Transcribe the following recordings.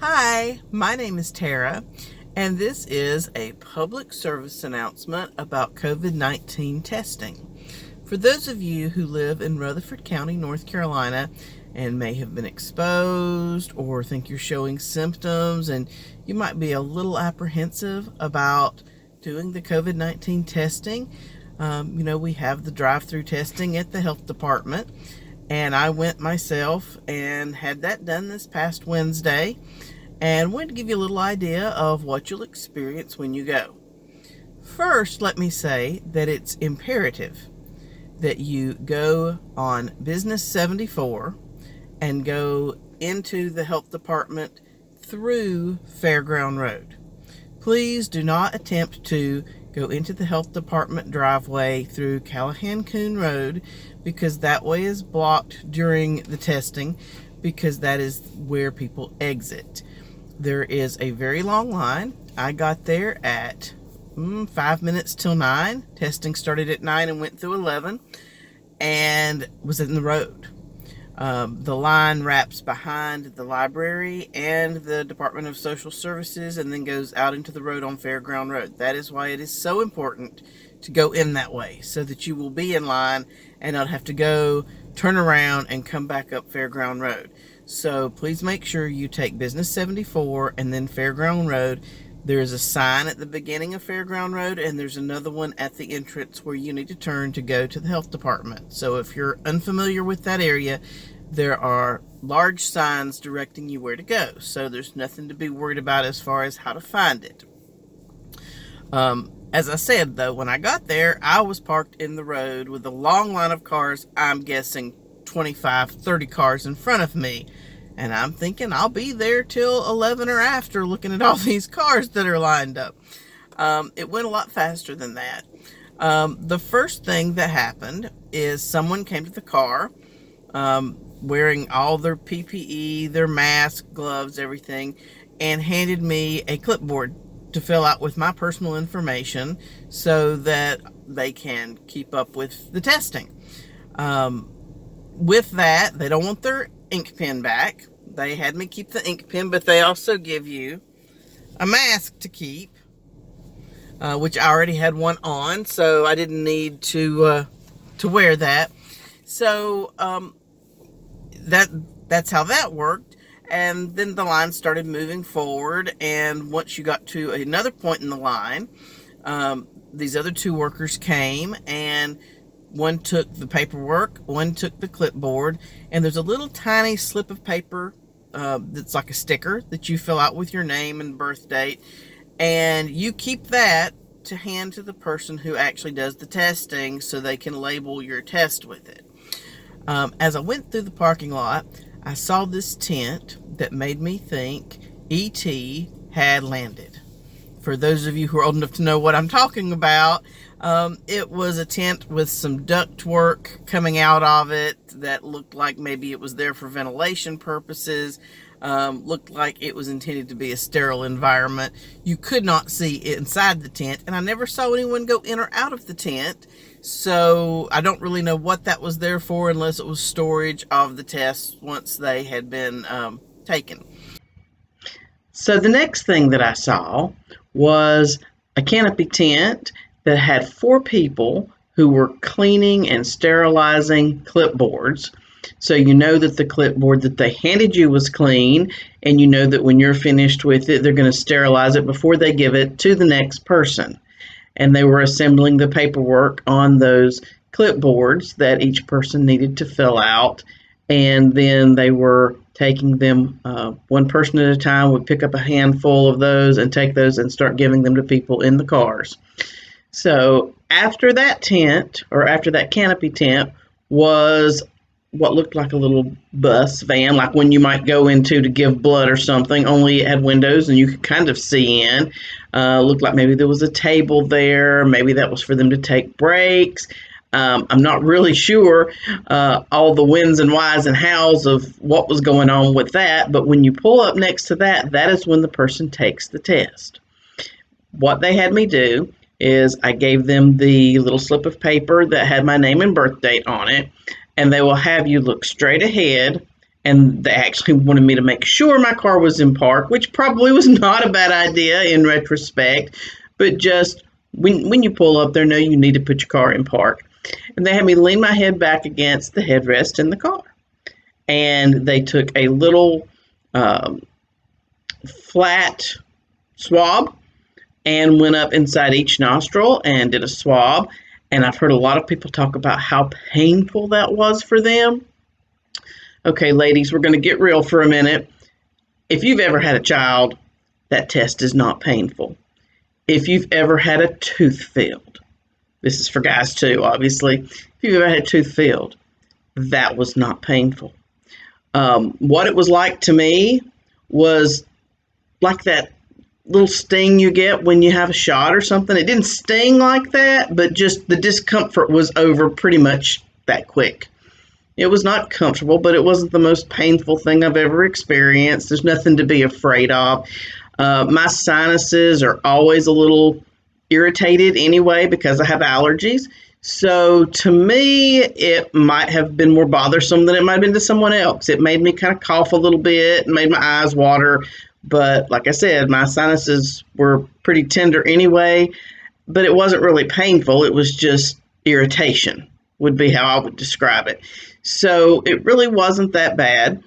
Hi, my name is Tara, and this is a public service announcement about COVID-19 testing. For those of you who live in Rutherford County, North Carolina, and may have been exposed or think you're showing symptoms and you might be a little apprehensive about doing the COVID-19 testing, we have the drive-thru testing at the health department, and I went myself and had that done this past Wednesday, and wanted to give you a little idea of what you'll experience when you go. First, let me say that it's imperative that you go on Business 74 and go into the health department through Fairground Road. Please do not attempt to go into the health department driveway through Callahan-Coon Road, because that way is blocked during the testing, because that is where people exit. There is a very long line. I got there at 5 minutes till 9. Testing started at 9 and went through 11, and was in the road. The line wraps behind the library and the Department of Social Services and then goes out into the road on Fairground Road. That is why it is so important to go in that way, so that you will be in line and not have to go, turn around, and come back up Fairground Road. So please make sure you take Business 74 and then Fairground Road. There is a sign at the beginning of Fairground Road, and there's another one at the entrance where you need to turn to go to the health department. So if you're unfamiliar with that area, there are large signs directing you where to go. So there's nothing to be worried about as far as how to find it. As I said, though, when I got there, I was parked in the road with a long line of cars. I'm guessing 25, 30 cars in front of me. And I'm thinking I'll be there till 11 or after, looking at all these cars that are lined up. It went a lot faster than that. The first thing that happened is someone came to the car, wearing all their PPE, their mask, gloves, everything, and handed me a clipboard to fill out with my personal information so that they can keep up with the testing. With that, they don't want their ink pen back. They had me keep the ink pen, but they also give you a mask to keep, which I already had one on, so I didn't need to wear that. So that's how that worked. And then the line started moving forward, and once you got to another point in the line, these other two workers came, and one took the paperwork, one took the clipboard, and there's a little tiny slip of paper that's like a sticker that you fill out with your name and birth date, and you keep that to hand to the person who actually does the testing so they can label your test with it. As I went through the parking lot, I saw this tent that made me think E.T. had landed. For those of you who are old enough to know what I'm talking about, it was a tent with some ductwork coming out of it that looked like maybe it was there for ventilation purposes. Looked like it was intended to be a sterile environment. You could not see inside the tent, and I never saw anyone go in or out of the tent. So I don't really know what that was there for, unless it was storage of the tests once they had been taken. So the next thing that I saw was a canopy tent that had 4 people who were cleaning and sterilizing clipboards. So you know that the clipboard that they handed you was clean, and you know that when you're finished with it, they're going to sterilize it before they give it to the next person. And they were assembling the paperwork on those clipboards that each person needed to fill out, and then they were taking them one person at a time. Would pick up a handful of those and take those and start giving them to people in the cars. So after that tent, or after that canopy tent, was what looked like a little bus van, like when you might go into to give blood or something, only it had windows and you could kind of see in. Looked like maybe there was a table there. Maybe that was for them to take breaks. I'm not really sure all the whens and whys and hows of what was going on with that, but when you pull up next to that, that is when the person takes the test. What they had me do is I gave them the little slip of paper that had my name and birth date on it, and they will have you look straight ahead And they actually wanted me to make sure my car was in park, which probably was not a bad idea in retrospect, but just when you pull up there, know you need to put your car in park. And they had me lean my head back against the headrest in the car. And they took a little flat swab and went up inside each nostril and did a swab. And I've heard a lot of people talk about how painful that was for them. Okay, ladies, we're going to get real for a minute. If you've ever had a child, that test is not painful. If you've ever had a tooth filled, this is for guys too, obviously. If you've ever had a tooth filled, that was not painful. What it was like to me was like that little sting you get when you have a shot or something. It didn't sting like that, but just the discomfort was over pretty much that quick. It was not comfortable, but it wasn't the most painful thing I've ever experienced. There's nothing to be afraid of. My sinuses are always a little irritated anyway because I have allergies. So to me, it might have been more bothersome than it might have been to someone else. It made me kind of cough a little bit and made my eyes water. But like I said, my sinuses were pretty tender anyway, but it wasn't really painful. It was just irritation would be how I would describe it. So it really wasn't that bad.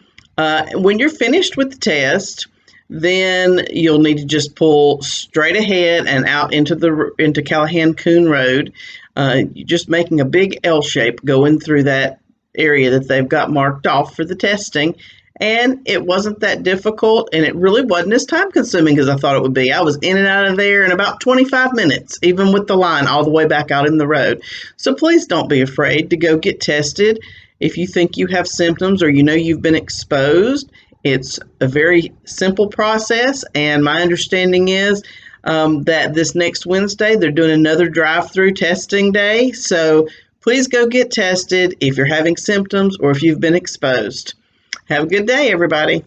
When you're finished with the test, then you'll need to just pull straight ahead and out into Callahan Coon Road. You're just making a big L shape going through that area that they've got marked off for the testing. And it wasn't that difficult, and it really wasn't as time consuming as I thought it would be. I was in and out of there in about 25 minutes, even with the line all the way back out in the road. So please don't be afraid to go get tested. If you think you have symptoms or you know you've been exposed, it's a very simple process, and my understanding is that this next Wednesday they're doing another drive-through testing day. So please go get tested if you're having symptoms or if you've been exposed. Have a good day, everybody.